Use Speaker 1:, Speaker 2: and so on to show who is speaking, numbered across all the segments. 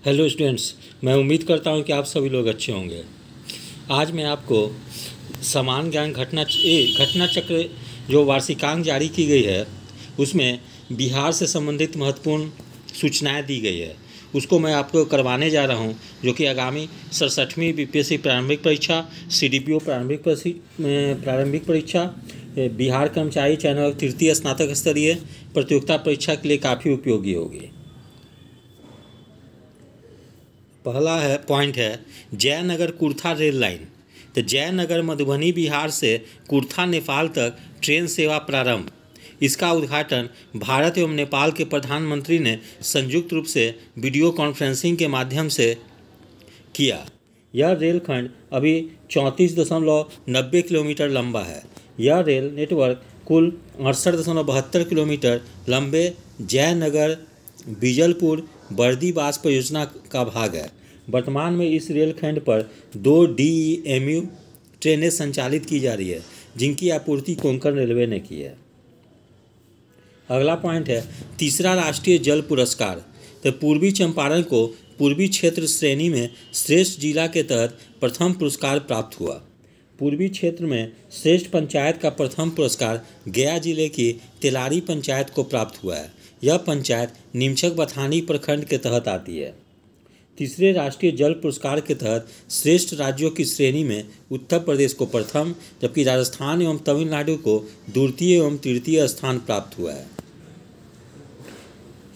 Speaker 1: Hello students, मैं उम्मीद करता हूं कि आप सभी लोग अच्छे होंगे। आज मैं आपको समान ज्ञान घटना चक्र जो वार्षिकांक जारी की गई है उसमें बिहार से संबंधित महत्वपूर्ण सूचनाएं दी गई है, उसको मैं आपको करवाने जा रहा हूं, जो कि आगामी 67वीं बीपीएससी प्रारंभिक परीक्षा, सीडीपीओ प्रारंभिक परीक्षा, बिहार कर्मचारी चयन तृतीय स्नातक स्तरीय प्रतियोगिता परीक्षा के लिए काफ़ी उपयोगी होगी। पहला पॉइंट है जयनगर कुर्था रेल लाइन। तो जयनगर मधुबनी बिहार से कुर्था नेपाल तक ट्रेन सेवा प्रारंभ। इसका उद्घाटन भारत एवं नेपाल के प्रधानमंत्री ने संयुक्त रूप से वीडियो कॉन्फ्रेंसिंग के माध्यम से किया। यह रेलखंड अभी 34.90 किलोमीटर लंबा है। यह रेल नेटवर्क कुल 68.72 किलोमीटर लंबे जयनगर बीजलपुर बर्दीवास परियोजना का भाग है। वर्तमान में इस रेलखंड पर 2 DEMU ट्रेनें संचालित की जा रही है, जिनकी आपूर्ति कोंकण रेलवे ने की है। अगला पॉइंट है तीसरा राष्ट्रीय जल पुरस्कार। तो पूर्वी चंपारण को पूर्वी क्षेत्र श्रेणी में श्रेष्ठ जिला के तहत प्रथम पुरस्कार प्राप्त हुआ। पूर्वी क्षेत्र में श्रेष्ठ पंचायत का प्रथम पुरस्कार गया जिले की तेलारी पंचायत को प्राप्त हुआ है। यह पंचायत निमचक बथानी प्रखंड के तहत आती है। तीसरे राष्ट्रीय जल पुरस्कार के तहत श्रेष्ठ राज्यों की श्रेणी में उत्तर प्रदेश को प्रथम, जबकि राजस्थान एवं तमिलनाडु को द्वितीय एवं तृतीय स्थान प्राप्त हुआ है।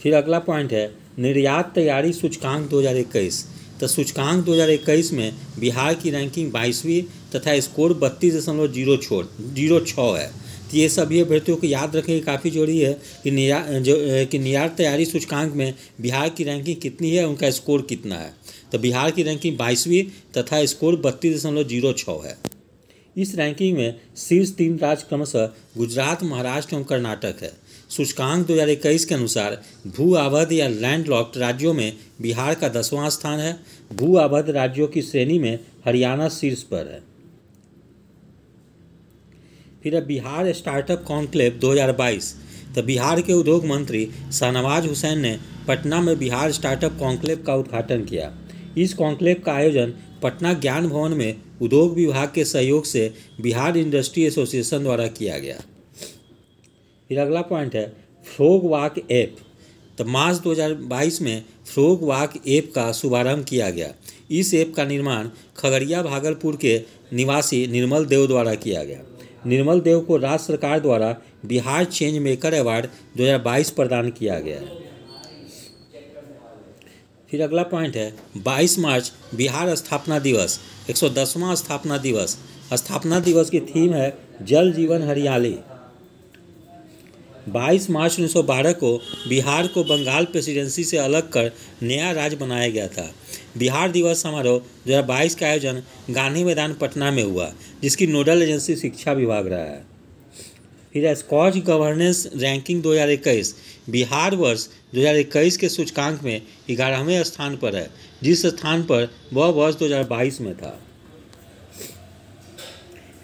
Speaker 1: फिर अगला पॉइंट है निर्यात तैयारी सूचकांक 2021। तो सूचकांक 2021 में बिहार की रैंकिंग 22वीं तथा स्कोर 32.06 है। तो ये सभी अभ्यर्थियों को याद रखने की काफ़ी जरूरी है कि निर्यात तैयारी सूचकांक में बिहार की रैंकिंग कितनी है, उनका स्कोर कितना है। तो बिहार की रैंकिंग 22वीं तथा स्कोर 32.06 है। इस रैंकिंग में शीर्ष 3 राज्य क्रमशः गुजरात, महाराष्ट्र एवं कर्नाटक है। सूचकांक 2021 के अनुसार भू आबद्ध या लैंडलॉक्ड राज्यों में बिहार का 10वां स्थान है। भू आबद्ध राज्यों की श्रेणी में हरियाणा शीर्ष पर है। फिर बिहार स्टार्टअप कॉन्क्लेव 2022। तो बिहार के उद्योग मंत्री शाहनवाज हुसैन ने पटना में बिहार स्टार्टअप कॉन्क्लेव का उद्घाटन किया। इस कॉन्क्लेव का आयोजन पटना ज्ञान भवन में उद्योग विभाग के सहयोग से बिहार इंडस्ट्री एसोसिएशन द्वारा किया गया। फिर अगला पॉइंट है फ्रॉग वॉक ऐप। तो मार्च 2022 में फ्रॉग वॉक ऐप का शुभारंभ किया गया। इस ऐप का निर्माण खगड़िया भागलपुर के निवासी निर्मल देव द्वारा किया गया। निर्मल देव को राज्य सरकार द्वारा बिहार चेंज मेकर अवार्ड 2022 प्रदान किया गया है। फिर अगला पॉइंट है 22 मार्च बिहार स्थापना दिवस, 110वां स्थापना दिवस। स्थापना दिवस की थीम है जल जीवन हरियाली। 22 मार्च 1912 को बिहार को बंगाल प्रेसिडेंसी से अलग कर नया राज्य बनाया गया था। बिहार दिवस समारोह 2022 का आयोजन गांधी मैदान पटना में हुआ, जिसकी नोडल एजेंसी शिक्षा विभाग रहा है। फिर स्कॉच गवर्नेंस रैंकिंग 2021। बिहार वर्ष 2021 के सूचकांक में 11वें स्थान पर है, जिस स्थान पर वह वर्ष 2022 में था।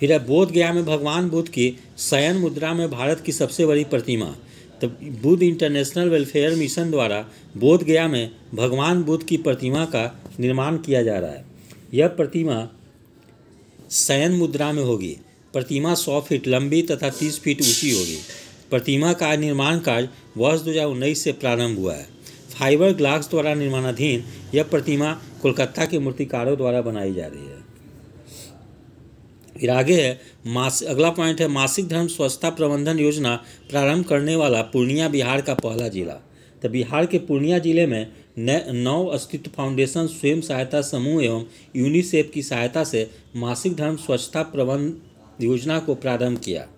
Speaker 1: फिर बोध गया में भगवान बुद्ध की शयन मुद्रा में भारत की सबसे बड़ी प्रतिमा। तो बुद्ध इंटरनेशनल वेलफेयर मिशन द्वारा बोध गया में भगवान बुद्ध की प्रतिमा का निर्माण किया जा रहा है। यह प्रतिमा शयन मुद्रा में होगी। प्रतिमा 100 फीट लंबी तथा 30 फीट ऊंची होगी। प्रतिमा का निर्माण कार्य वर्ष 2019 से प्रारंभ हुआ है। फाइबर ग्लास द्वारा निर्माणाधीन यह प्रतिमा कोलकाता के मूर्तिकारों द्वारा बनाई जा रही है। फिर आगे है अगला पॉइंट है मासिक धर्म स्वच्छता प्रबंधन योजना प्रारंभ करने वाला पूर्णिया बिहार का पहला जिला। तो बिहार के पूर्णिया जिले में 9 अस्तित्व फाउंडेशन स्वयं सहायता समूह एवं यूनिसेफ की सहायता से मासिक धर्म स्वच्छता प्रबंध योजना को प्रारंभ किया।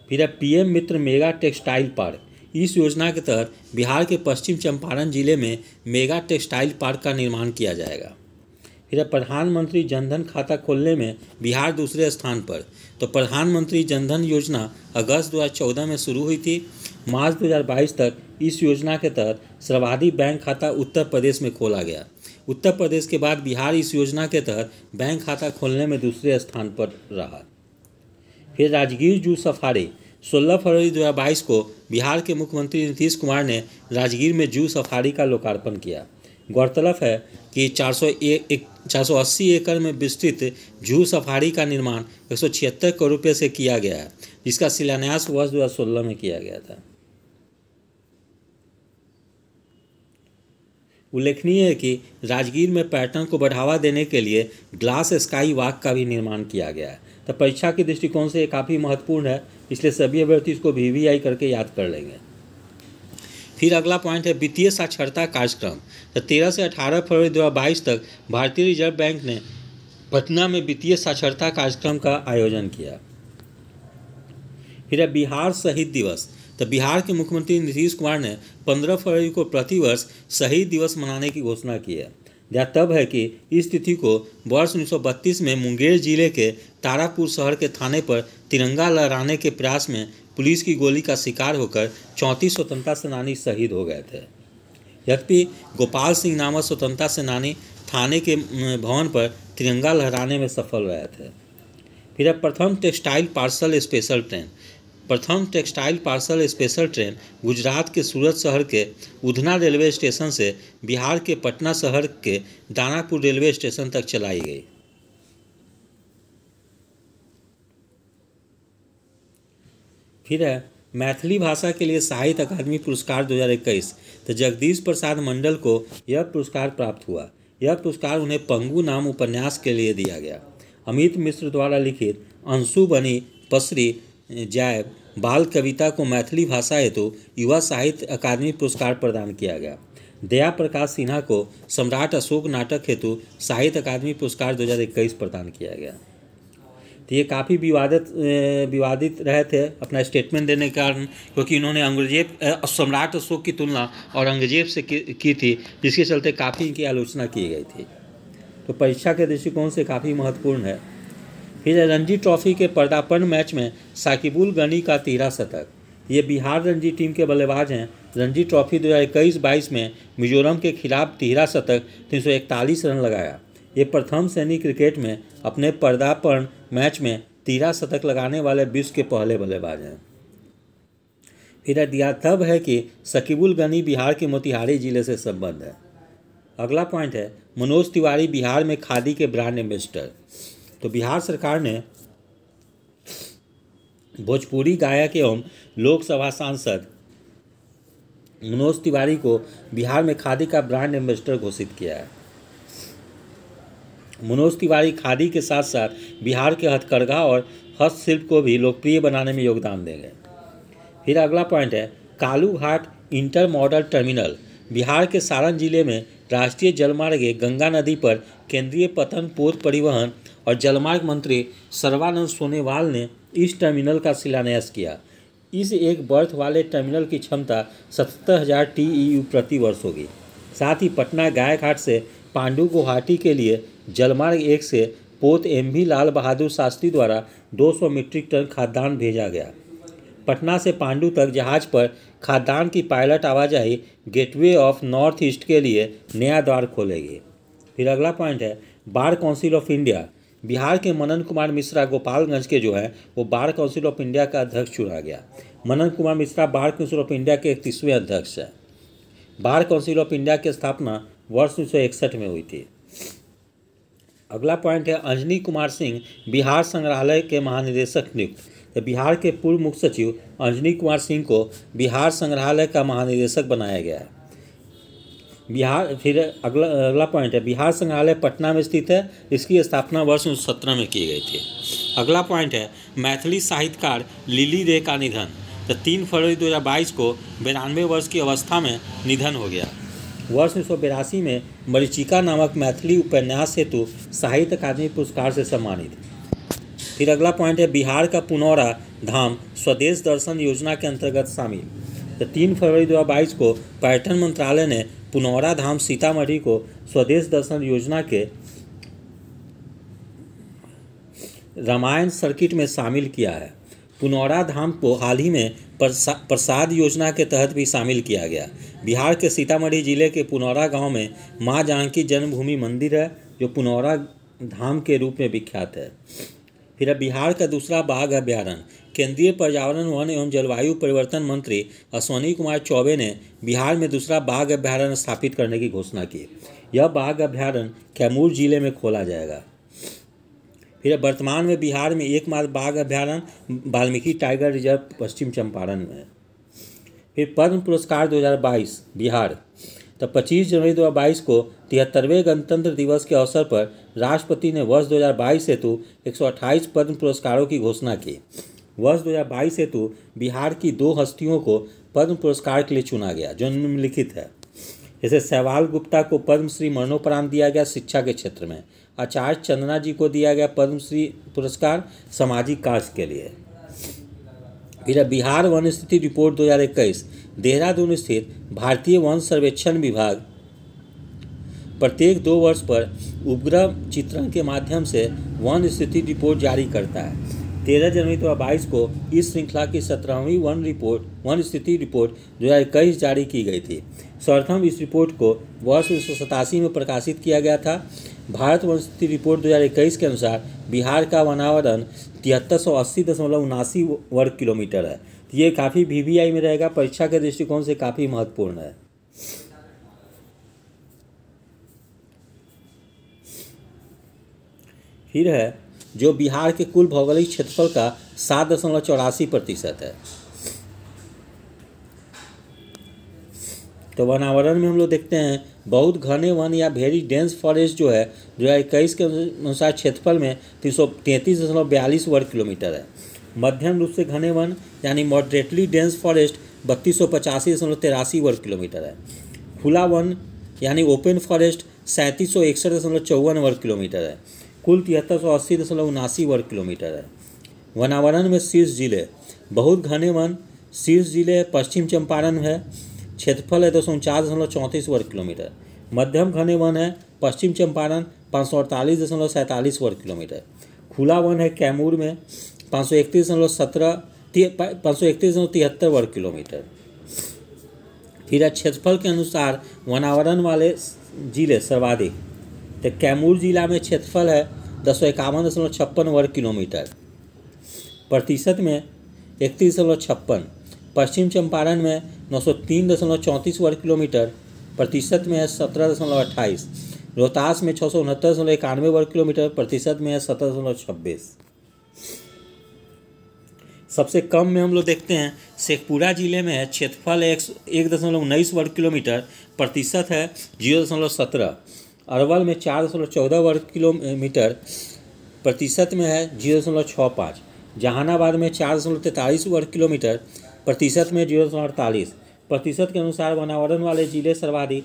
Speaker 1: फिर PM मित्र मेगा टेक्सटाइल पार्क। इस योजना के तहत बिहार के पश्चिम चंपारण जिले में मेगा टेक्सटाइल पार्क का निर्माण किया जाएगा। फिर प्रधानमंत्री जनधन खाता खोलने में बिहार दूसरे स्थान पर। तो प्रधानमंत्री जनधन योजना अगस्त 2014 में शुरू हुई थी। मार्च 2022 तक इस योजना के तहत सर्वाधिक बैंक खाता उत्तर प्रदेश में खोला गया। उत्तर प्रदेश के बाद बिहार इस योजना के तहत बैंक खाता खोलने में दूसरे स्थान पर रहा। फिर राजगीर जू सफारी। 16 फरवरी 2022 को बिहार के मुख्यमंत्री नीतीश कुमार ने राजगीर में जू सफारी का लोकार्पण किया। गौरतलब है कि 480 एकड़ में विस्तृत जू सफारी का निर्माण 176 करोड़ रुपये से किया गया है, जिसका शिलान्यास वर्ष 2016 में किया गया था। उल्लेखनीय है कि राजगीर में पर्यटन को बढ़ावा देने के लिए ग्लास स्काई वॉक का भी निर्माण किया गया है। तो परीक्षा के दृष्टिकोण से ये काफ़ी महत्वपूर्ण है, इसलिए सभी अभ्यर्थी इसको VVI करके याद कर लेंगे। फिर अगला पॉइंट है वित्तीय साक्षरता कार्यक्रम। तो 13 से 18 फरवरी 2022 तक भारतीय रिजर्व बैंक ने पटना में वित्तीय साक्षरता कार्यक्रम का आयोजन किया। फिर है बिहार शहीद दिवस। तो बिहार के मुख्यमंत्री नीतीश कुमार ने 15 फरवरी को प्रतिवर्ष शहीद दिवस मनाने की घोषणा की है। यह तब है कि इस तिथि को वर्ष 1932 में मुंगेर जिले के तारापुर शहर के थाने पर तिरंगा लहराने के प्रयास में पुलिस की गोली का शिकार होकर 34 स्वतंत्रता सेनानी शहीद हो गए थे। यद्यपि गोपाल सिंह नामक स्वतंत्रता सेनानी थाने के भवन पर तिरंगा लहराने में सफल रहे थे। फिर प्रथम टेक्सटाइल पार्सल स्पेशल ट्रेन। प्रथम textile parcel special train Gujarat के सूरत शहर के उधना रेलवे स्टेशन से बिहार के पटना शहर के दानापुर रेलवे स्टेशन तक चलाई गई। फिर है मैथिली भाषा के लिए साहित्य अकादमी पुरस्कार 2021। तो जगदीश प्रसाद मंडल को यह पुरस्कार प्राप्त हुआ। यह पुरस्कार उन्हें पंगु नाम उपन्यास के लिए दिया गया। अमित मिश्र द्वारा लिखित अंशु बनी पसरी जाय बाल कविता को मैथिली भाषा हेतु युवा साहित्य अकादमी पुरस्कार प्रदान किया गया। दया प्रकाश सिन्हा को सम्राट अशोक नाटक हेतु साहित्य अकादमी पुरस्कार 2021 प्रदान किया गया। तो ये काफ़ी विवादित रहे थे अपना स्टेटमेंट देने के कारण, क्योंकि इन्होंने औरंगजेब सम्राट अशोक की तुलना औरंगजेब से की थी, जिसके चलते काफ़ी इनकी आलोचना की गई थी। तो परीक्षा के दृष्टिकोण से काफ़ी महत्वपूर्ण है। फिर रणजी ट्रॉफी के पदार्पण मैच में साकिबुल गनी का 13 शतक। ये बिहार रणजी टीम के बल्लेबाज हैं। रणजी ट्रॉफी 2021-22 में मिजोरम के खिलाफ 13 शतक 341 रन लगाया। ये प्रथम श्रेणी क्रिकेट में अपने पदार्पण मैच में 13 शतक लगाने वाले विश्व के पहले बल्लेबाज हैं। फिर दिया तब है कि साकिबुल गनी बिहार के मोतिहारी जिले से संबद्ध है। अगला पॉइंट है मनोज तिवारी बिहार में खादी के ब्रांड एम्बेसडर। तो बिहार सरकार ने भोजपुरी गायक एवं लोकसभा सांसद मनोज तिवारी को बिहार में खादी का ब्रांड एम्बेसडर घोषित किया है। मनोज तिवारी खादी के साथ साथ बिहार के हथकरघा और हस्तशिल्प को भी लोकप्रिय बनाने में योगदान देंगे। फिर अगला पॉइंट है कालू घाट इंटर मॉडल टर्मिनल। बिहार के सारण जिले में राष्ट्रीय जलमार्ग गंगा नदी पर केंद्रीय पतन पोत परिवहन और जलमार्ग मंत्री सर्बानंद सोनोवाल ने इस टर्मिनल का शिलान्यास किया। इस एक बर्थ वाले टर्मिनल की क्षमता 77,000 TEU प्रति वर्ष होगी। साथ ही पटना गायघाट से पांडु गुवाहाटी के लिए जलमार्ग 1 से पोत MV लाल बहादुर शास्त्री द्वारा 200 मीट्रिक टन खाद्यान्न भेजा गया। पटना से पांडु तक जहाज पर खाद्यान्न की पायलट आवाजाही गेटवे ऑफ नॉर्थ ईस्ट के लिए नया द्वार खोलेगी। फिर अगला पॉइंट है बार काउंसिल ऑफ इंडिया। बिहार के मनन कुमार मिश्रा गोपालगंज के जो है वो बार काउंसिल ऑफ इंडिया का अध्यक्ष चुना गया। Manan Kumar Mishra bar council of India के 31वें अध्यक्ष हैं। बार काउंसिल ऑफ इंडिया की स्थापना वर्ष 1961 में हुई थी। अगला पॉइंट है अंजनी कुमार सिंह बिहार संग्रहालय के महानिदेशक नियुक्त। तो बिहार के पूर्व मुख्य सचिव अंजनी कुमार सिंह को बिहार संग्रहालय का महानिदेशक बनाया गया है। फिर अगला पॉइंट है बिहार संग्रहालय पटना में स्थित है। इसकी स्थापना वर्ष 1917 में की गई थी। अगला पॉइंट है मैथिली साहित्यकार लिली रे का निधन। तो 3 फरवरी 2022 को 92 वर्ष की अवस्था में निधन हो गया। वर्ष 1982 में मरीचिका नामक मैथिली उपन्यास हेतु साहित्य अकादमी पुरस्कार से सम्मानित। फिर अगला पॉइंट है बिहार का पुनौरा धाम स्वदेश दर्शन योजना के अंतर्गत शामिल। तो 3 फरवरी 2022 को पर्यटन मंत्रालय ने पुनौरा धाम सीतामढ़ी को स्वदेश दर्शन योजना के रामायण सर्किट में शामिल किया है। पुनौरा धाम को हाल ही में प्रसाद योजना के तहत भी शामिल किया गया। बिहार के सीतामढ़ी जिले के पुनौरा गांव में मां जानकी जन्मभूमि मंदिर है, जो पुनौरा धाम के रूप में विख्यात है। फिर बिहार का दूसरा बाघ अभ्यारण्य केंद्रीय पर्यावरण वन एवं जलवायु परिवर्तन मंत्री अश्विनी कुमार चौबे ने बिहार में दूसरा बाघ अभ्यारण्य स्थापित करने की घोषणा की। यह बाघ अभ्यारण्य कैमूर जिले में खोला जाएगा। फिर वर्तमान में बिहार में एकमात्र बाघ अभ्यारण्य वाल्मीकि टाइगर रिजर्व पश्चिम चंपारण में है। फिर पद्म पुरस्कार 2022 बिहार। तो 25 जनवरी 2022 को 73वें गणतंत्र दिवस के अवसर पर राष्ट्रपति ने वर्ष 2022 हेतु 128 पद्म पुरस्कारों की घोषणा की। वर्ष 2022 हेतु बिहार की 2 हस्तियों को पद्म पुरस्कार के लिए चुना गया जो निम्नलिखित है। जैसे सहवाल गुप्ता को पद्मश्री मरणोपरांत दिया गया शिक्षा के क्षेत्र में। आचार्य चंदना जी को दिया गया पद्मश्री पुरस्कार सामाजिक कार्य के लिए। फिर बिहार वन स्थिति रिपोर्ट 2021। देहरादून स्थित भारतीय वन सर्वेक्षण विभाग प्रत्येक 2 वर्ष पर उपग्रह चित्रण के माध्यम से वन स्थिति रिपोर्ट जारी करता है। 13 जनवरी 2022 को इस श्रृंखला की 17वीं वन स्थिति रिपोर्ट 2021 जारी की गई थी। सर्वप्रथम इस रिपोर्ट को वर्ष 1987 में प्रकाशित किया गया था। भारत वन स्थिति रिपोर्ट 2021 के अनुसार बिहार का वनावरण 7380.79 वर्ग किलोमीटर है। ये काफ़ी VVI में रहेगा, परीक्षा के दृष्टिकोण से काफ़ी महत्वपूर्ण है। फिर है जो बिहार के कुल भौगोलिक क्षेत्रफल का 7.84% है। तो वनावरण में हम लोग देखते हैं बहुत घने वन या वेरी डेंस फॉरेस्ट जो है 2021 के अनुसार क्षेत्रफल में 333.42 वर्ग किलोमीटर है। मध्यम रूप से घने वन यानी मॉडरेटली डेंस फॉरेस्ट 3285.83 वर्ग किलोमीटर है। खुला वन यानी ओपन फॉरेस्ट 3761.54 वर्ग किलोमीटर है। कुल 7380.79 वर्ग किलोमीटर है। वनावरण में शीर्ष जिले बहुत घने वन शीर्ष जिले पश्चिम चंपारण है, क्षेत्रफल है 249.34 वर्ग किलोमीटर। मध्यम घने वन है पश्चिम चंपारण 548.47 वर्ग किलोमीटर। खुला वन है कैमूर में 531.73 वर्ग किलोमीटर। फिर क्षेत्रफल के अनुसार वनावरण वाले जिले सर्वाधिक। तो कैमूर जिला में क्षेत्रफल है 251.56 वर्ग किलोमीटर, प्रतिशत में 31.56। पश्चिम चंपारण में 903.34 वर्ग किलोमीटर, प्रतिशत में है 17.28। रोहतास में 669.91 वर्ग किलोमीटर, प्रतिशत में है 17.26। सबसे कम में हम लोग देखते हैं शेखपुरा जिले में है, क्षेत्रफल 1.19 वर्ग किलोमीटर, प्रतिशत है 0.17। अरवल में 4.14 वर्ग किलोमीटर, प्रतिशत में है 0.65। जहानाबाद में 4.43 वर्ग किलोमीटर, प्रतिशत में 0.48। प्रतिशत के अनुसार वनावरण वाले जिले सर्वाधिक।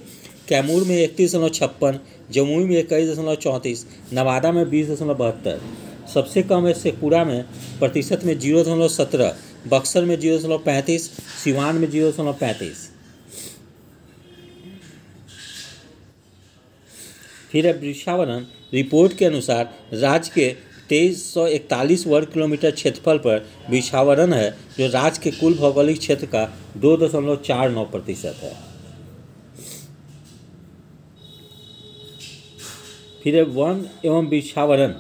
Speaker 1: कैमूर में 31.56, जमुई में 21.34, नवादा में 20.72। सबसे कम है शेखपुरा में, प्रतिशत में 0.17, बक्सर में 0.35, सिवान में 0.35। फिर वृक्षावरण रिपोर्ट के अनुसार राज्य के 2341 वर्ग किलोमीटर क्षेत्रफल पर वृक्षावरण है जो राज्य के कुल भौगोलिक क्षेत्र का 2.49% है। फिर वन एवं वृक्षावरण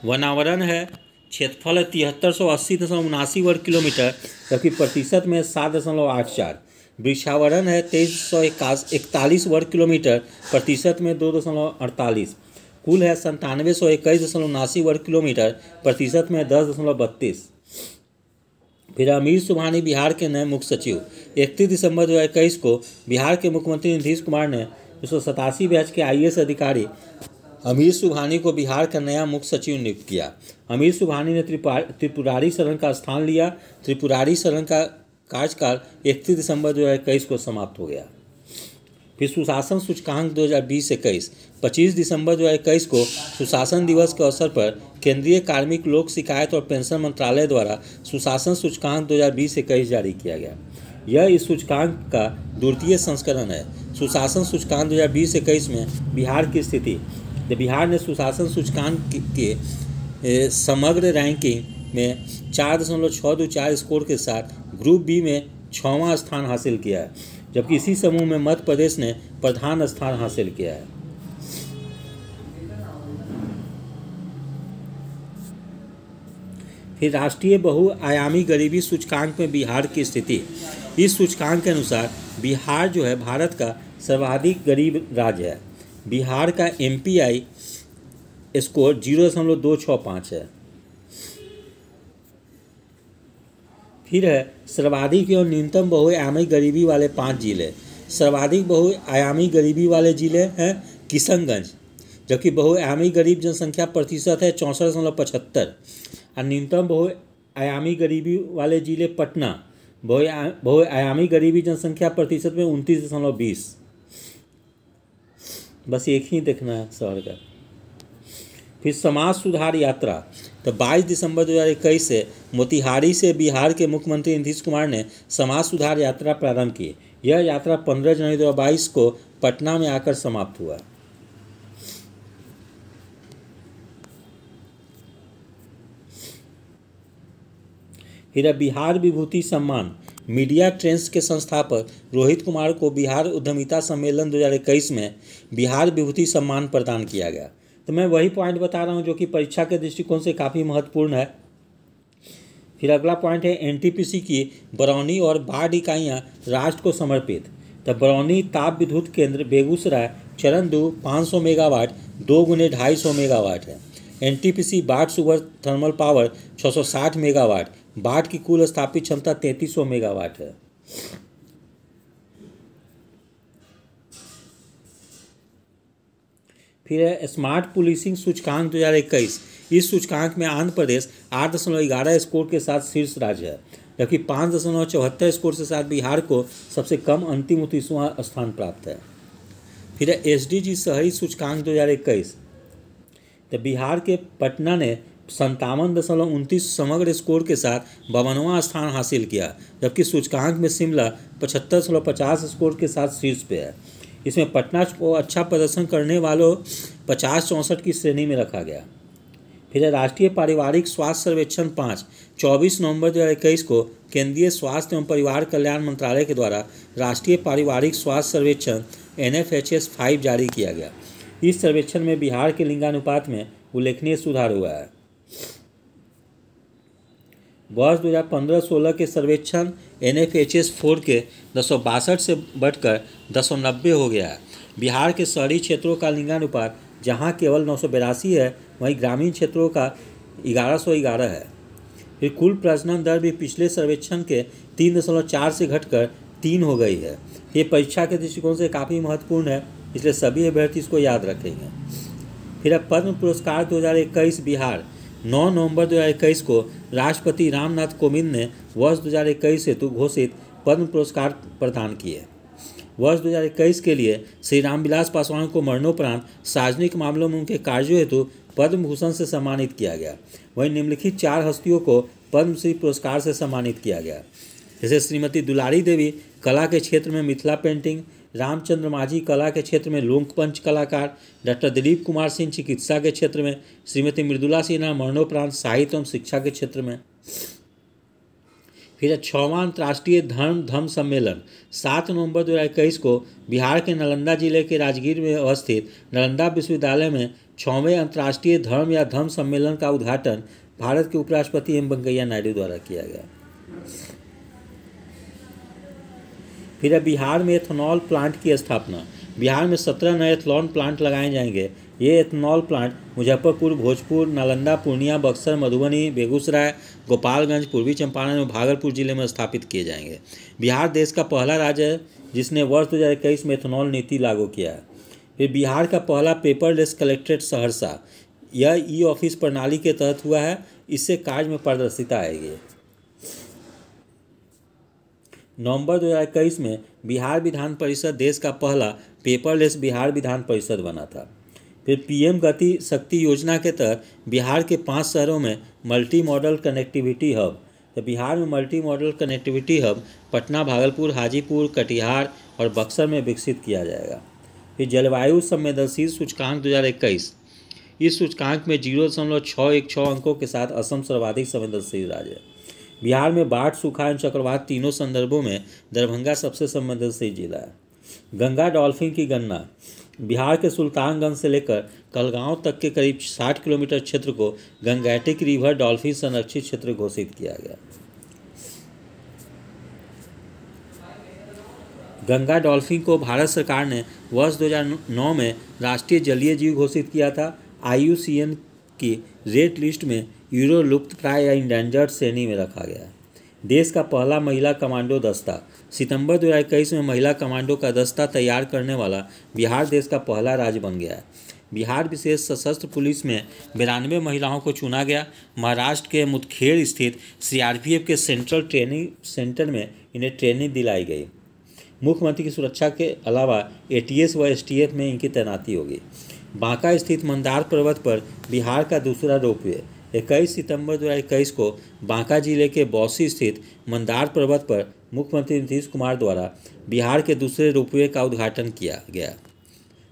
Speaker 1: वनावरण है, क्षेत्रफल है 7380.79 वर्ग किलोमीटर, जबकि प्रतिशत में 7.84। वृक्षावरण है 2341 वर्ग किलोमीटर, प्रतिशत में 2.48। कुल है 9721.79 वर्ग किलोमीटर, प्रतिशत में 10.32। फिर अमीर सुबहानी बिहार के नए मुख्य सचिव। 31 दिसंबर 2021 को बिहार के मुख्यमंत्री नीतीश कुमार ने 187 बैच के IAS अधिकारी अमीर सुबहानी को बिहार का नया मुख्य सचिव नियुक्त किया। अमीर सुबहानी ने त्रिपुरारी शरण का स्थान लिया। त्रिपुरारी शरण का कार्यकाल 31 दिसंबर 2021 को समाप्त हो गया। फिर सुशासन सूचकांक 2020-21। 25 दिसंबर 2021 को सुशासन दिवस के अवसर पर केंद्रीय कार्मिक लोक शिकायत और पेंशन मंत्रालय द्वारा सुशासन सूचकांक 2020-21 जारी किया गया। यह इस सूचकांक का द्वितीय संस्करण है। सुशासन सूचकांक 2020-21 में बिहार की स्थिति। बिहार ने सुशासन सूचकांक के समग्र रैंकिंग में 4.624 स्कोर के साथ ग्रुप बी में 6वां स्थान हासिल किया है, जबकि इसी समूह में मध्य प्रदेश ने प्रधान स्थान हासिल किया है। फिर राष्ट्रीय बहुआयामी गरीबी सूचकांक में बिहार की स्थिति। इस सूचकांक के अनुसार बिहार जो है भारत का सर्वाधिक गरीब राज्य है। बिहार का MPI स्कोर 0.265 है। फिर है सर्वाधिक एवं न्यूनतम बहुआयामी गरीबी वाले 5 जिले। सर्वाधिक बहुआयामी गरीबी वाले जिले हैं किशनगंज, जबकि बहुआयामी गरीब जनसंख्या प्रतिशत है 64.75 और न्यूनतम बहुआयामी गरीबी वाले जिले पटना, बहुआयामी गरीबी जनसंख्या प्रतिशत में 29.20। बस एक ही देखना है शहर का। फिर समाज सुधार यात्रा, तो 22 दिसंबर 2021 से मोतिहारी से बिहार के मुख्यमंत्री नीतीश कुमार ने समाज सुधार यात्रा प्रारंभ की। यह यात्रा 15 जनवरी 2022 को पटना में आकर समाप्त हुआ। फिर बिहार विभूति सम्मान, मीडिया ट्रेंड्स के संस्थापक रोहित कुमार को बिहार उद्यमिता सम्मेलन 2021 में बिहार विभूति सम्मान प्रदान किया गया। तो मैं वही पॉइंट बता रहा हूँ जो कि परीक्षा के दृष्टिकोण से काफ़ी महत्वपूर्ण है। फिर अगला पॉइंट है NTPC की बरौनी और बाढ़ इकाइयाँ राष्ट्र को समर्पित। तो बरौनी ताप विद्युत केंद्र बेगूसराय चरण 2 500 मेगावाट 2 × 250 मेगावाट है। NTPC बाढ़ सुगर थर्मल पावर 660 मेगावाट, बाढ़ की कुल स्थापित क्षमता 3300 मेगावाट है। फिर है स्मार्ट पुलिसिंग सूचकांक 2021। इस सूचकांक में आंध्र प्रदेश 8.11 स्कोर के साथ शीर्ष राज्य है, जबकि 5.74 स्कोर के साथ बिहार को सबसे कम अंतिम 29वां स्थान प्राप्त है। फिर है SDG शहरी सूचकांक 2021। तो बिहार के पटना ने 57.29 समग्र स्कोर के साथ 52वां स्थान हासिल किया, जबकि सूचकांक में शिमला 75.50 स्कोर के साथ शीर्ष पे है। इसमें पटना को अच्छा प्रदर्शन करने वालों 50-64 की श्रेणी में रखा गया। फिर राष्ट्रीय पारिवारिक स्वास्थ्य सर्वेक्षण 5 24 नवंबर 2021 को केंद्रीय स्वास्थ्य एवं परिवार कल्याण मंत्रालय के द्वारा राष्ट्रीय पारिवारिक स्वास्थ्य सर्वेक्षण NFHS 5 जारी किया गया। इस सर्वेक्षण में बिहार के लिंगानुपात में उल्लेखनीय सुधार हुआ है। वर्ष 2015-16 के सर्वेक्षण NFHS 4 के 1062 से बढ़कर 1090 हो गया है। बिहार के शहरी क्षेत्रों का लिंगानुपात जहां केवल 982 है, वहीं ग्रामीण क्षेत्रों का 1111 है। फिर कुल प्रजनन दर भी पिछले सर्वेक्षण के 3.4 से घटकर 3 हो गई है। ये परीक्षा के दृष्टिकोण से काफ़ी महत्वपूर्ण है, इसलिए सभी अभ्यर्थी इसको याद रखेंगे। फिर अब पद्म पुरस्कार 2021 बिहार 9 नवंबर 2021 को राष्ट्रपति रामनाथ कोविंद ने वर्ष 2021 हेतु घोषित पद्म पुरस्कार प्रदान किए। वर्ष 2021 के लिए श्री रामविलास पासवान को मरणोपरांत सार्वजनिक मामलों में उनके कार्यों हेतु पद्म भूषण से सम्मानित किया गया। वहीं निम्नलिखित 4 हस्तियों को पद्मश्री पुरस्कार से सम्मानित किया गया, जैसे श्रीमती दुलारी देवी कला के क्षेत्र में मिथिला पेंटिंग, रामचंद्र माझी कला के क्षेत्र में लोकपंच कलाकार, डॉक्टर दिलीप कुमार सिंह चिकित्सा के क्षेत्र में, श्रीमती मृदुला सिन्हा मरणोपरांत साहित्य एवं शिक्षा के क्षेत्र में। फिर 6वां अंतर्राष्ट्रीय धम्म सम्मेलन 7 नवंबर 2021 को बिहार के नालंदा जिले के राजगीर में अवस्थित नालंदा विश्वविद्यालय में 6वें अंतर्राष्ट्रीय धम्म सम्मेलन का उद्घाटन भारत के उपराष्ट्रपति एम वेंकैया नायडू द्वारा किया गया। फिर बिहार में एथेनॉल प्लांट की स्थापना। बिहार में 17 नए एथेनॉल प्लांट लगाए जाएंगे। ये एथेनॉल प्लांट मुजफ्फरपुर, भोजपुर, नालंदा, पूर्णिया, बक्सर, मधुबनी, बेगूसराय, गोपालगंज, पूर्वी चंपारण और भागलपुर जिले में स्थापित किए जाएंगे। बिहार देश का पहला राज्य है जिसने वर्ष 2021 में एथेनॉल नीति लागू किया है। फिर बिहार का पहला पेपरलेस कलेक्ट्रेट सहरसा, यह ई-ऑफिस प्रणाली के तहत हुआ है। इससे कार्य में पारदर्शिता आएगी। नवंबर 2021 में बिहार विधान परिषद देश का पहला पेपरलेस बिहार विधान परिषद बना था। फिर PM गति शक्ति योजना के तहत बिहार के 5 शहरों में मल्टी मॉडल कनेक्टिविटी हब, तो बिहार में multi modal connectivity hub Patna, Bhagalpur, Hajipur, Katihar और बक्सर में विकसित किया जाएगा। फिर जलवायु संवेदनशील सूचकांक 2021, इस सूचकांक में 0.616 अंकों के साथ असम सर्वाधिक संवेदनशील राज्य है। बिहार में बाढ़, सूखा एवं चक्रवात तीनों संदर्भों में दरभंगा सबसे संवेदनशील जिला है। गंगा डॉल्फिन की गणना, बिहार के सुल्तानगंज से लेकर कलगांव तक के करीब 60 किलोमीटर क्षेत्र को गंगैटिक रिवर डॉल्फिन संरक्षित क्षेत्र घोषित किया गया। गंगा डॉल्फिन को भारत सरकार ने वर्ष 2009 में राष्ट्रीय जलीय जीव घोषित किया था। IUCN की रेड लिस्ट में यूरो लुप्तप्राय या इंडेंजर्ड श्रेणी में रखा गया। देश का पहला महिला कमांडो दस्ता। सितंबर 2021 में महिला कमांडो का दस्ता तैयार करने वाला बिहार देश का पहला राज्य बन गया है। बिहार विशेष सशस्त्र पुलिस में 92 महिलाओं को चुना गया। महाराष्ट्र के मुदखेड़ स्थित CRPF के सेंट्रल ट्रेनिंग सेंटर में इन्हें ट्रेनिंग दिलाई गई। मुख्यमंत्री की सुरक्षा के अलावा ATS व STF में इनकी तैनाती होगी। बांका स्थित मंदार पर्वत पर बिहार का दूसरा रोपवे। 21 सितंबर 2021 को बांका जिले के बौसी स्थित मंदार पर्वत पर मुख्यमंत्री नीतीश कुमार द्वारा बिहार के दूसरे रोपवे का उद्घाटन किया गया।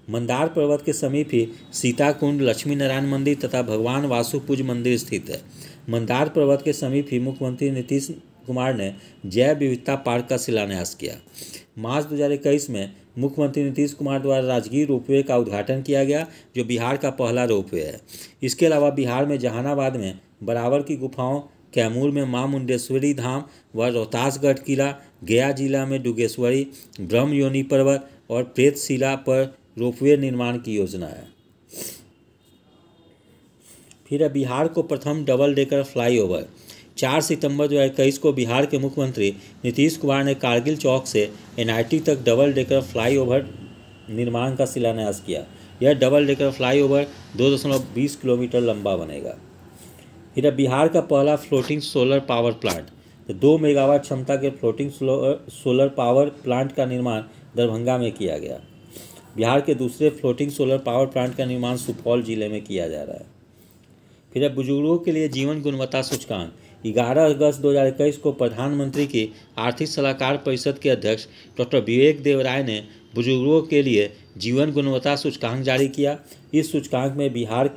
Speaker 1: मंदार पर्वत के समीप ही सीताकुंड, लक्ष्मी नारायण मंदिर तथा भगवान वासुपूज मंदिर स्थित है। मंदार पर्वत के समीप ही मुख्यमंत्री नीतीश कुमार ने जैव विविधता पार्क का शिलान्यास किया। मार्च 2021 में मुख्यमंत्री नीतीश कुमार द्वारा राजगीर रोपवे का उद्घाटन किया गया, जो बिहार का पहला रोपवे है। इसके अलावा बिहार में जहानाबाद में बराबर की गुफाओं, कैमूर में मां मुंडेश्वरी धाम व रोहतासगढ़ किला, गया जिला में डुगेश्वरी, ब्रह्म योनि पर्वत और प्रेतशिला पर रोपवे निर्माण की योजना है। फिर बिहार को प्रथम डबल डेकर फ्लाईओवर। 4 सितंबर 2021 को बिहार के मुख्यमंत्री नीतीश कुमार ने कारगिल चौक से NIT तक डबल डेकर फ्लाईओवर निर्माण का शिलान्यास किया। यह डबल डेकर फ्लाईओवर 2.20 किलोमीटर लंबा बनेगा। फिर बिहार का पहला फ्लोटिंग सोलर पावर प्लांट। तो 2 मेगावाट क्षमता के फ्लोटिंग सोलर पावर प्लांट का निर्माण दरभंगा में किया गया। बिहार के दूसरे फ्लोटिंग सोलर पावर प्लांट का निर्माण सुपौल जिले में किया जा रहा है। फिर बुजुर्गों के लिए जीवन गुणवत्ता सूचकांक। 11 अगस्त 2021 को प्रधानमंत्री की आर्थिक सलाहकार परिषद के अध्यक्ष डॉक्टर विवेक देव राय ने बुजुर्गों के लिए जीवन गुणवत्ता सूचकांक जारी किया। इस सूचकांक में बिहार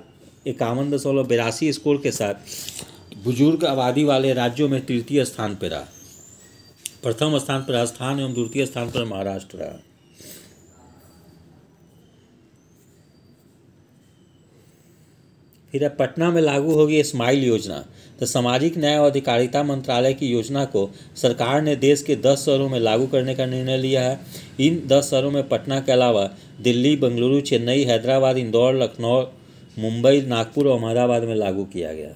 Speaker 1: 51.82 स्कोर के साथ बुजुर्ग आबादी वाले राज्यों में तृतीय स्थान पर रहा। प्रथम स्थान पर राजस्थान एवं द्वितीय स्थान पर महाराष्ट्र रहा। फिर पटना में लागू होगी स्माइल योजना। तो सामाजिक न्याय और अधिकारिता मंत्रालय की योजना को सरकार ने देश के 10 शहरों में लागू करने का निर्णय लिया है। इन 10 शहरों में पटना के अलावा दिल्ली, बेंगलुरु, चेन्नई, हैदराबाद, इंदौर, लखनऊ, मुंबई, नागपुर और अहमदाबाद में लागू किया गया।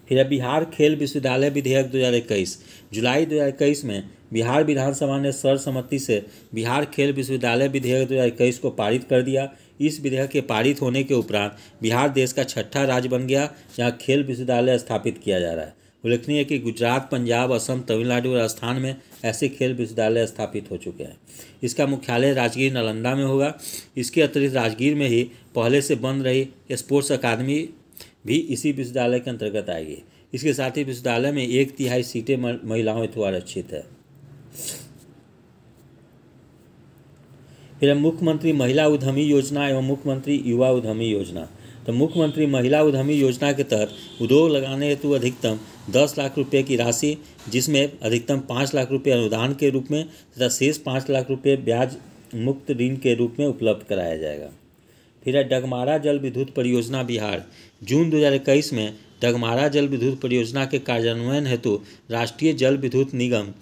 Speaker 1: फिर बिहार खेल विश्वविद्यालय विधेयक 2021। जुलाई 2021 में बिहार विधानसभा ने सर्वसम्मति से बिहार खेल विश्वविद्यालय विधेयक 2021 को पारित कर दिया। इस विधेयक के पारित होने के उपरांत बिहार देश का 6ठा राज्य बन गया जहां खेल विश्वविद्यालय स्थापित किया जा रहा है। उल्लेखनीय है कि गुजरात, पंजाब, असम, तमिलनाडु और राजस्थान में ऐसे खेल विश्वविद्यालय स्थापित हो चुके हैं। इसका मुख्यालय राजगीर नालंदा में होगा। इसके अतिरिक्त राजगीर में ही पहले से बन रही स्पोर्ट्स अकादमी भी इसी विश्वविद्यालय के अंतर्गत आएगी। इसके साथ ही विश्वविद्यालय में 1/3 सीटें महिलाओं हेतु आरक्षित है। फिर मुख्यमंत्री महिला उद्यमी योजना एवं मुख्यमंत्री युवा उद्यमी योजना। तो मुख्यमंत्री महिला उद्यमी योजना के तहत उद्योग लगाने हेतु अधिकतम 10 लाख रुपये की राशि, जिसमें अधिकतम 5 लाख रुपये अनुदान के रूप में तथा शेष 5 लाख रुपये ब्याज मुक्त ऋण के रूप में उपलब्ध कराया जाएगा। फिर डगमारा जल विद्युत परियोजना बिहार। जून 2021 में डगमारा जल विद्युत परियोजना के कार्यान्वयन हेतु राष्ट्रीय जल विद्युत निगम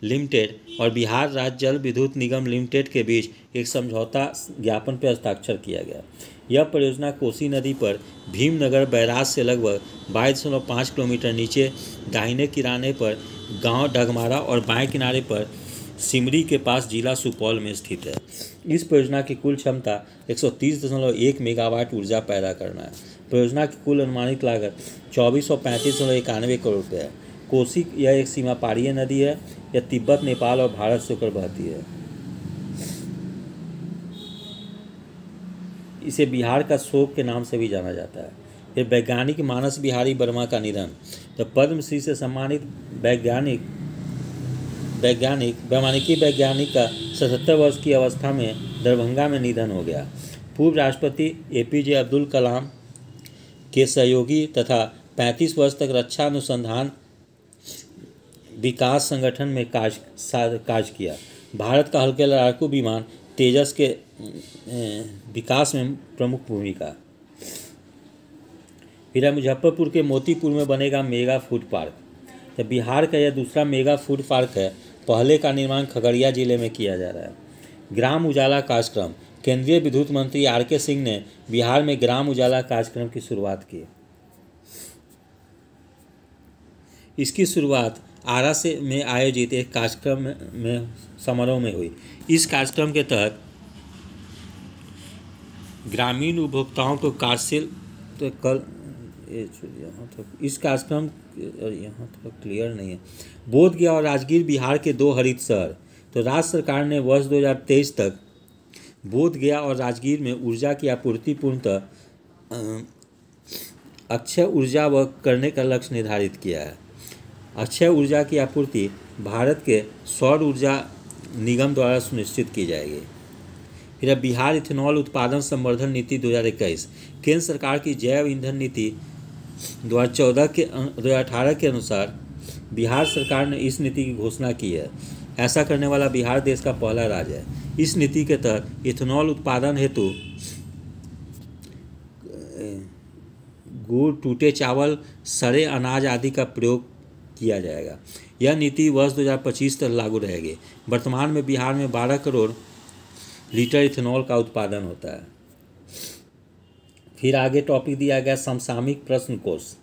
Speaker 1: लिमिटेड और बिहार राज्य जल विद्युत निगम लिमिटेड के बीच एक समझौता ज्ञापन पर हस्ताक्षर किया गया। यह परियोजना कोसी नदी पर भीमनगर बैराज से लगभग 22.5 किलोमीटर नीचे दाहिने किनारे पर गांव डगमारा और बाएं किनारे पर सिमरी के पास जिला सुपौल में स्थित है। इस परियोजना की कुल क्षमता 130.1 मेगावाट ऊर्जा पैदा करना है। परियोजना की कुल अनुमानित लागत 2435.91 करोड़ रुपये है। कोसी यह एक सीमा पारीय नदी है। यह तिब्बत, नेपाल और भारत से होकर बहती है। इसे बिहार का शोक के नाम से भी जाना जाता है। फिर वैज्ञानिक मानस बिहारी वर्मा का निधन। तो पद्मश्री से सम्मानित वैमानिकी वैज्ञानिक का 77 वर्ष की अवस्था में दरभंगा में निधन हो गया। पूर्व राष्ट्रपति APJ अब्दुल कलाम के सहयोगी तथा 35 वर्ष तक रक्षा अनुसंधान विकास संगठन में कार्य किया। भारत का हल्के लड़ाकू विमान तेजस के विकास में प्रमुख भूमिका। फिर मुजफ्फरपुर के मोतीपुर में बनेगा मेगा फूड पार्क। तो बिहार का यह दूसरा मेगा फूड पार्क है। पहले का निर्माण खगड़िया जिले में किया जा रहा है। ग्राम उजाला कार्यक्रम। केंद्रीय विद्युत मंत्री आर.के. सिंह ने बिहार में ग्राम उजाला कार्यक्रम की शुरुआत की। इसकी शुरुआत आरा से में आयोजित एक कार्यक्रम में समारोह में हुई। इस कार्यक्रम के तहत ग्रामीण उपभोक्ताओं को कार्यशील तो कल यहाँ तक इस कार्यक्रम यहाँ तक क्लियर नहीं है। बोधगया और राजगीर बिहार के 2 हरित शहर। तो राज्य सरकार ने वर्ष 2023 तक बोधगया और राजगीर में ऊर्जा की आपूर्ति पूर्णतः अक्षय ऊर्जा व करने का लक्ष्य निर्धारित किया है। अक्षय ऊर्जा की आपूर्ति भारत के सौर ऊर्जा निगम द्वारा सुनिश्चित की जाएगी। फिर अब बिहार इथेनॉल उत्पादन संवर्धन नीति 2021। केंद्र सरकार की जैव ईंधन नीति 2018 के अनुसार बिहार सरकार ने इस नीति की घोषणा की है। ऐसा करने वाला बिहार देश का पहला राज्य है। इस नीति के तहत इथेनॉल उत्पादन हेतु गुड़, टूटे चावल, सड़े अनाज आदि का प्रयोग किया जाएगा। यह नीति वर्ष 2025 तक लागू रहेगी। वर्तमान में बिहार में 12 करोड़ लीटर इथेनॉल का उत्पादन होता है। फिर आगे टॉपिक दिया गया समसामयिक प्रश्न कोश।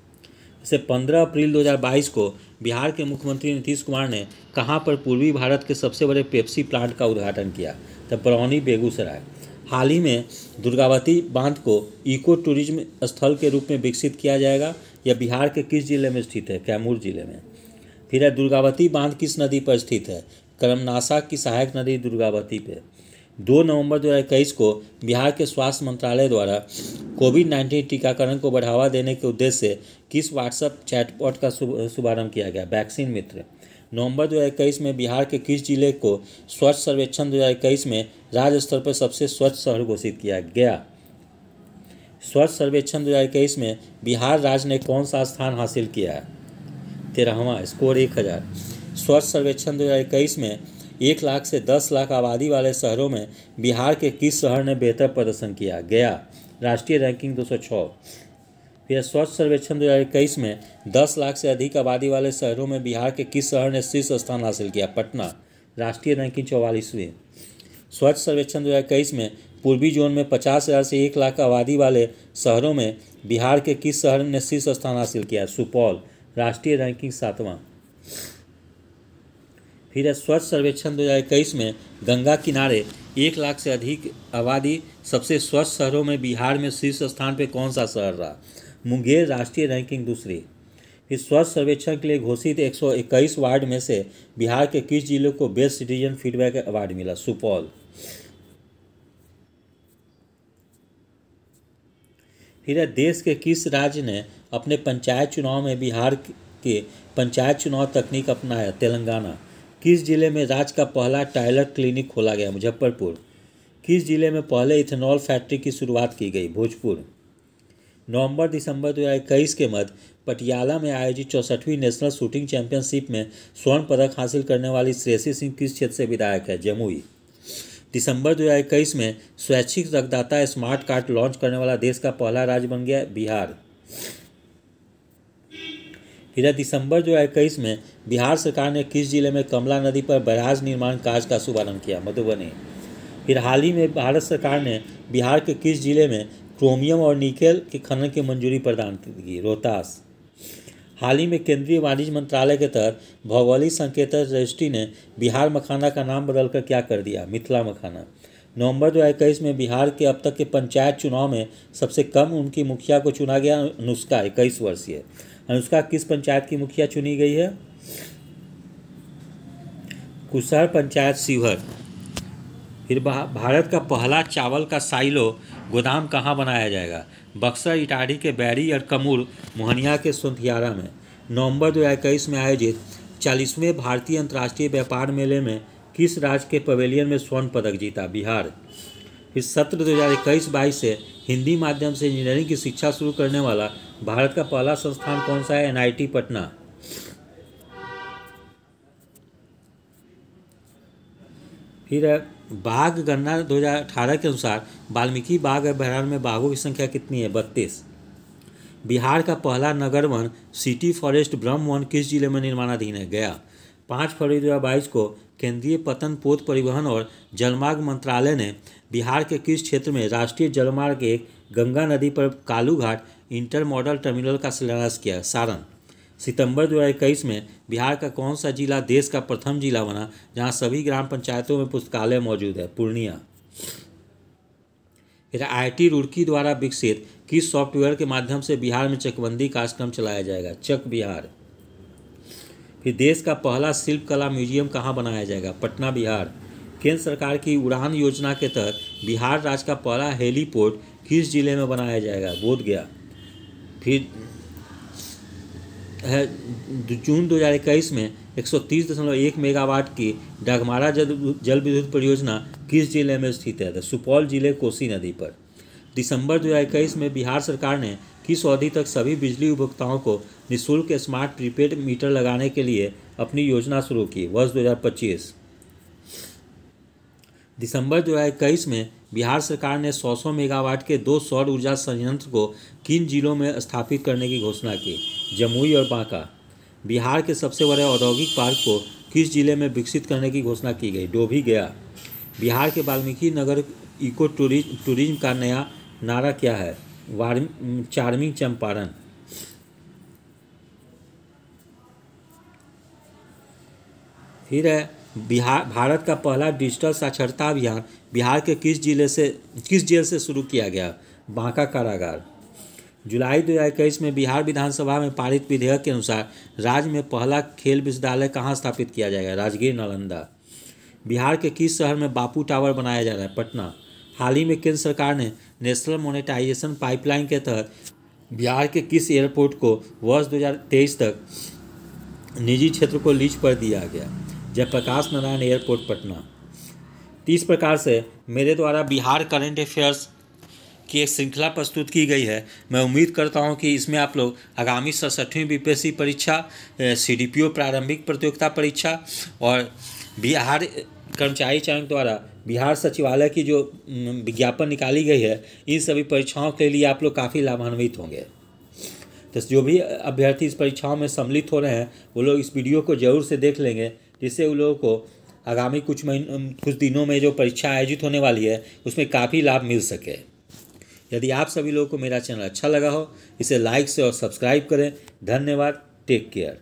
Speaker 1: इसे 15 अप्रैल 2022 को बिहार के मुख्यमंत्री नीतीश कुमार ने कहां पर पूर्वी भारत के सबसे बड़े पेप्सी प्लांट का उद्घाटन किया? तब बरौनी, बेगूसराय। हाल ही में दुर्गावती बांध को इको टूरिज्म स्थल के रूप में विकसित किया जाएगा। यह बिहार के किस जिले में स्थित है? कैमूर जिले में। फिर है दुर्गावती बांध किस नदी पर स्थित है? करमनासा की सहायक नदी दुर्गावती पे। 2 नवंबर 2021 को बिहार के स्वास्थ्य मंत्रालय द्वारा कोविड-19 टीकाकरण को बढ़ावा देने के उद्देश्य से किस व्हाट्सएप चैटबॉट का शुभारंभ किया गया? वैक्सीन मित्र। नवंबर 2021 में बिहार के किस जिले को स्वच्छ सर्वेक्षण 2021 में राज्य स्तर पर सबसे स्वच्छ शहर घोषित किया गया? स्वच्छ सर्वेक्षण 2021 में बिहार राज्य ने कौन सा स्थान हासिल किया है? 13वां, स्कोर 1000। स्वच्छ सर्वेक्षण 2021 में 1 लाख से 10 लाख आबादी वाले शहरों में बिहार के किस शहर ने बेहतर प्रदर्शन किया? गया। राष्ट्रीय रैंकिंग 206। फिर स्वच्छ सर्वेक्षण 2021 में 10 लाख से अधिक आबादी वाले शहरों में बिहार के किस शहर ने शीर्ष स्थान हासिल किया? पटना। राष्ट्रीय रैंकिंग 44वीं। स्वच्छ सर्वेक्षण 2021 में पूर्वी जोन में 50,000 से 1 लाख आबादी वाले शहरों में बिहार के किस शहर ने शीर्ष स्थान हासिल किया? सुपौल। राष्ट्रीय रैंकिंग 7वां। फिर है स्वच्छ सर्वेक्षण 2021 में गंगा किनारे 1 लाख से अधिक आबादी सबसे स्वच्छ शहरों में बिहार में शीर्ष स्थान पर कौन सा शहर रहा? मुंगेर। राष्ट्रीय रैंकिंग 2री। फिर स्वच्छ सर्वेक्षण के लिए घोषित 121 वार्ड में से बिहार के किस जिले को बेस्ट सिटीजन फीडबैक अवार्ड मिला? सुपौल। फिर है देश के किस राज्य ने अपने पंचायत चुनाव में बिहार के पंचायत चुनाव तकनीक अपनाया? तेलंगाना। किस जिले में राज्य का पहला टायलर क्लिनिक खोला गया? मुजफ्फरपुर। किस जिले में पहले इथेनॉल फैक्ट्री की शुरुआत की गई? भोजपुर। नवंबर-दिसंबर 2021 के मध्य पटियाला में आयोजित 64वीं नेशनल शूटिंग चैंपियनशिप में स्वर्ण पदक हासिल करने वाली श्रेयसी सिंह किस क्षेत्र से विधायक है? जमुई। दिसंबर 2021 में स्वैच्छिक रक्तदाता स्मार्ट कार्ड लॉन्च करने वाला देश का पहला राज्य बन गया बिहार। फिर दिसंबर 2021 में बिहार सरकार ने किस जिले में कमला नदी पर बैराज निर्माण कार्य का शुभारंभ किया? मधुबनी। फिर हाल ही में भारत सरकार ने बिहार के किस जिले में क्रोमियम और निकेल के खनन की मंजूरी प्रदान की? रोहतास। हाल ही में केंद्रीय वाणिज्य मंत्रालय के तहत भौगोलिक संकेतक रजिस्ट्री ने बिहार मखाना का नाम बदलकर क्या कर दिया? मिथिला मखाना। नवंबर 2021 में बिहार के अब तक के पंचायत चुनाव में सबसे कम उनकी मुखिया को चुना गया अनुष्का, 21 वर्षीय। अनुष्का किस पंचायत की मुखिया चुनी गई है? कुसहर पंचायत, शिवहर। फिर भारत का पहला चावल का साइलो गोदाम कहाँ बनाया जाएगा? बक्सर, इटाढ़ी के बैरी और कमूर, मोहनिया के सोंथियारा में। नवंबर 2021 में आयोजित 40वें भारतीय अंतर्राष्ट्रीय व्यापार मेले में किस राज्य के पवेलियन में स्वर्ण पदक जीता? बिहार। फिर सत्र 2021-22 से हिंदी माध्यम से इंजीनियरिंग की शिक्षा शुरू करने वाला भारत का पहला संस्थान कौन सा है? NIT पटना। फिर बाघ गणना 2018 के अनुसार वाल्मीकि बाघ अभयारण्य में बाघों की संख्या कितनी है? 32। बिहार का पहला नगर वन सिटी फॉरेस्ट ब्रह्म वन किस जिले में निर्माणाधीन है? गया। 5 फरवरी 2022 को केंद्रीय पतन पोत परिवहन और जलमार्ग मंत्रालय ने बिहार के किस क्षेत्र में राष्ट्रीय जलमार्ग एक गंगा नदी पर कालू घाट इंटर मॉडल टर्मिनल का शिलान्यास किया? सारण। सितंबर 2021 में बिहार का कौन सा जिला देश का प्रथम जिला बना जहां सभी ग्राम पंचायतों में पुस्तकालय मौजूद है? पूर्णिया। फिर IIT रुड़की द्वारा विकसित किस सॉफ्टवेयर के माध्यम से बिहार में चकबंदी कार्यक्रम चलाया जाएगा? चक बिहार। फिर देश का पहला शिल्प कला म्यूजियम कहाँ बनाया जाएगा? पटना, बिहार। केंद्र सरकार की उड़ान योजना के तहत बिहार राज्य का पहला हेलीपोर्ट किस जिले में बनाया जाएगा? बोधगया। फिर जून 2021 में 130.1 मेगावाट की डगमारा जल विद्युत परियोजना किस जिले में स्थित है? सुपौल जिले, कोसी नदी पर। दिसंबर 2021 में बिहार सरकार ने किस अवधि तक सभी बिजली उपभोक्ताओं को निःशुल्क स्मार्ट प्रीपेड मीटर लगाने के लिए अपनी योजना शुरू की? वर्ष 2025। दिसंबर 2021 में बिहार सरकार ने 100 मेगावाट के 2 सौर ऊर्जा संयंत्र को किन जिलों में स्थापित करने की घोषणा की? जमुई और बांका। बिहार के सबसे बड़े औद्योगिक पार्क को किस जिले में विकसित करने की घोषणा की गई? डोभी, गया। बिहार के वाल्मीकि नगर इको टूरिज्म का नया नारा क्या है? चार्मिंग चंपारण। फिर है भारत का पहला डिजिटल साक्षरता अभियान बिहार के किस जेल से शुरू किया गया? बांका कारागार। जुलाई 2021 में बिहार विधानसभा में पारित विधेयक के अनुसार राज्य में पहला खेल विश्वविद्यालय कहाँ स्थापित किया जाएगा? राजगीर, नालंदा। बिहार के किस शहर में बापू टावर बनाया जा रहा है? पटना। हाल ही में केंद्र सरकार ने नेशनल मोनेटाइजेशन पाइपलाइन के तहत बिहार के किस एयरपोर्ट को वर्ष 2023 तक निजी क्षेत्र को लीज पर दिया गया? जयप्रकाश नारायण एयरपोर्ट, पटना। इस प्रकार से मेरे द्वारा बिहार करंट अफेयर्स की एक श्रृंखला प्रस्तुत की गई है। मैं उम्मीद करता हूं कि इसमें आप लोग आगामी 67वीं BPSC परीक्षा, CDPO प्रारंभिक प्रतियोगिता परीक्षा और बिहार कर्मचारी चयन द्वारा बिहार सचिवालय की जो विज्ञापन निकाली गई है, इन सभी परीक्षाओं के लिए आप लोग काफ़ी लाभान्वित होंगे। तो जो भी अभ्यर्थी इस परीक्षाओं में सम्मिलित हो रहे हैं वो लोग इस वीडियो को जरूर से देख लेंगे, जिससे उन लोगों को आगामी कुछ दिनों में जो परीक्षा आयोजित होने वाली है उसमें काफ़ी लाभ मिल सके। यदि आप सभी लोगों को मेरा चैनल अच्छा लगा हो, इसे लाइक से और सब्सक्राइब करें। धन्यवाद। Take care.